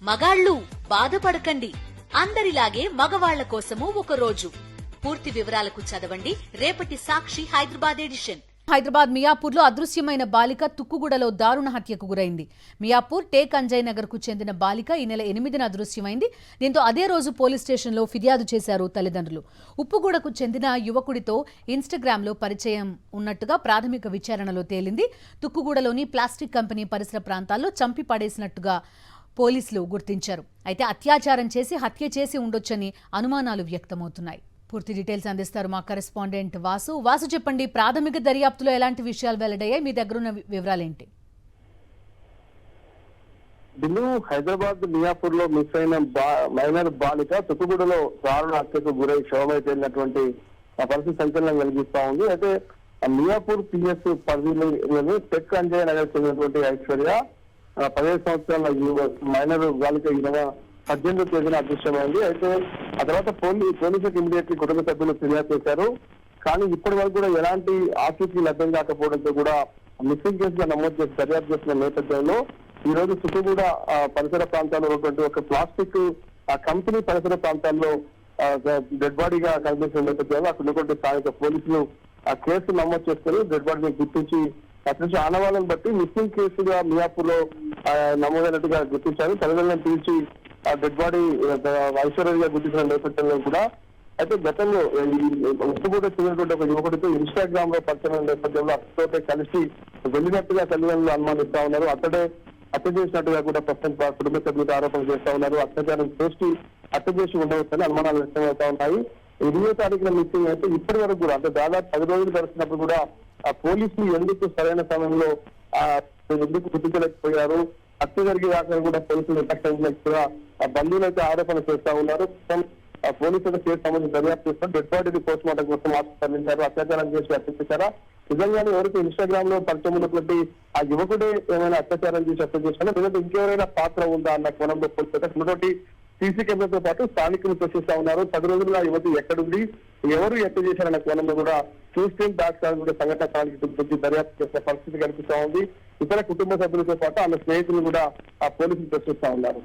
మగాళ్ళు బాధపడకండి, అందరిలాగే మగవాళ్ల కోసము ఒక రోజు. పూర్తి వివరాలకు చదవండి రేపటి సాక్షి హైదరాబాద్ ఎడిషన్. హైదరాబాద్ మియాపూర్లో అదృశ్యమైన బాలిక తుక్కుగూడలో దారుణ హత్యకు గురైంది. మియాపూర్ టేక్ అంజయ్ నగర్ కు చెందిన బాలిక ఈ నెల 8న అదృశ్యమైంది. దీంతో అదే రోజు పోలీస్ స్టేషన్లో ఫిర్యాదు చేశారు తల్లిదండ్రులు. ఉప్పుగూడకు చెందిన యువకుడితో ఇన్స్టాగ్రామ్లో పరిచయం ఉన్నట్టుగా ప్రాథమిక విచారణలో తేలింది. తుక్కుగూడలోని ప్లాస్టిక్ కంపెనీ పరిసర ప్రాంతాల్లో చంపి పడేసినట్టుగా పోలీసులు గుర్తించారు. అయితే అత్యాచారం చేసి హత్య చేసి ఉండొచ్చని అనుమానాలు వ్యక్తమవుతున్నాయి. పూర్తి డీటెయిల్స్ అందిస్తారు మా కరెస్పాండెంట్ వాసు. చెప్పండి, ప్రాథమిక దర్యాప్తులో ఎలాంటి విషయాలు వెల్లడయ్యాయి? మీ దగ్గర ఉన్న వివరాలేంటి? బిల్లు హైదరాబాద్ మియాపూర్ లో మిస్ అయిన మైనర్ బాలిక తుక్కుగూడలో దారుణ హత్యకు గురై శవమైపోయినటువంటి పరిస్థితి సంచలనం కలిగిస్తా ఉంది. అయితే మియాపూర్ పిఎస్ పరిధిలోని టెక్ అంజయ్ నగర్ చెందినటువంటి ఐశ్వర్య 15 సంవత్సరాల మైనర్ బాలిక 18వ తేదీన అదృశ్యమైంది. అయితే ఆ తర్వాత పోలీసులకు ఇమీడియట్లీ కుటుంబ సభ్యులు ఫిర్యాదు చేశారు. కానీ ఇప్పటి వరకు కూడా ఎలాంటి ఆచూకీ లభ్యం కాకపోవడంతో కూడా మిస్సింగ్ కేసుగా నమోదు చేసి దర్యాప్తు చేసిన నేపథ్యంలో ఈ రోజు చుట్టూగూడ పరిసర ప్రాంతాల్లో ఉన్నటువంటి ఒక ప్లాస్టిక్ కంపెనీ పరిసర ప్రాంతాల్లో డెడ్ బాడీగా కనిపించిన నేపథ్యంలో అక్కడ ఉన్నటువంటి స్థానిక పోలీసులు ఆ కేసు నమోదు చేసుకుని డెడ్ బాడీని గుర్తించి అతని ఆనవాళ్ళను బట్టి మిస్సింగ్ కేసుగా మియాపూర్ లో నమోదైనట్టుగా గుర్తించారు. తల్లిదండ్రులను పిలిచి ఆ డెడ్ బాడీ ఐశ్వర్యంగా గుర్తించిన నేపథ్యంలో కూడా అయితే గతంలో ఉప్పుగూడ చెందినటువంటి ఒక యువకుడితో ఇన్స్టాగ్రామ్ లో పరిచయం నేపథ్యంలో అతడితో కలిసి వెళ్ళినట్టుగా తల్లిదండ్రులు అనుమానిస్తా ఉన్నారు. అతడే హత్య చేసినట్టుగా కూడా ప్రస్తుతం కుటుంబ సభ్యులు ఆరోపణలు చేస్తా ఉన్నారు. అత్యాచారం చేసి హత్య చేసి ఉండవచ్చని అనుమానాలు వ్యక్తమవుతా ఉన్నాయి. 20వ తారీఖున మిస్సింగ్ అయితే ఇప్పటి వరకు కూడా అంటే దాదాపు 10 రోజులు గడిచినప్పుడు కూడా ఆ పోలీసులు ఎందుకు సరైన సమయంలో ఎందుకు గుర్తించలేకపోయారు, హత్య జరిగే దాకా కూడా పోలీసులు నిర్లక్ష్యంగా ఆ బంధువులు అయితే ఆరోపణ చేస్తా ఉన్నారు. పోలీసులు కేసు సంబంధించి దర్యాప్తు చేస్తారు. డెడ్ బాడీని పోస్ట్ మార్టం కోసం తరలించారు. అత్యాచారం చేసి హత్య చేశారా, నిజంగానే ఎవరికి ఇన్స్టాగ్రామ్ లో పరిచయం ఉన్నటువంటి ఆ యువకుడే ఏమైనా అత్యాచారం చేసి హత్య చేశారా, లేదంటే ఇంకెవరైనా పాత్ర ఉందా అన్న కోణంలో పోలీసులు సీసీ కెమెరాతో పాటు స్థానికులు ప్రశ్నిస్తా ఉన్నారు. 10 రోజులుగా యువతి ఎక్కడుంది, ఎవరు హత్య చేశారన్న కోణంలో కూడా చూస్తే కూడా సంఘటన స్థానికులు దర్యాప్తు చేసే పరిస్థితి కనిపిస్తా ఉంది. ఇతర కుటుంబ సభ్యులతో పాటు ఆమె స్నేహితులు కూడా ఆ పోలీసులు ప్రశ్నిస్తా ఉన్నారు.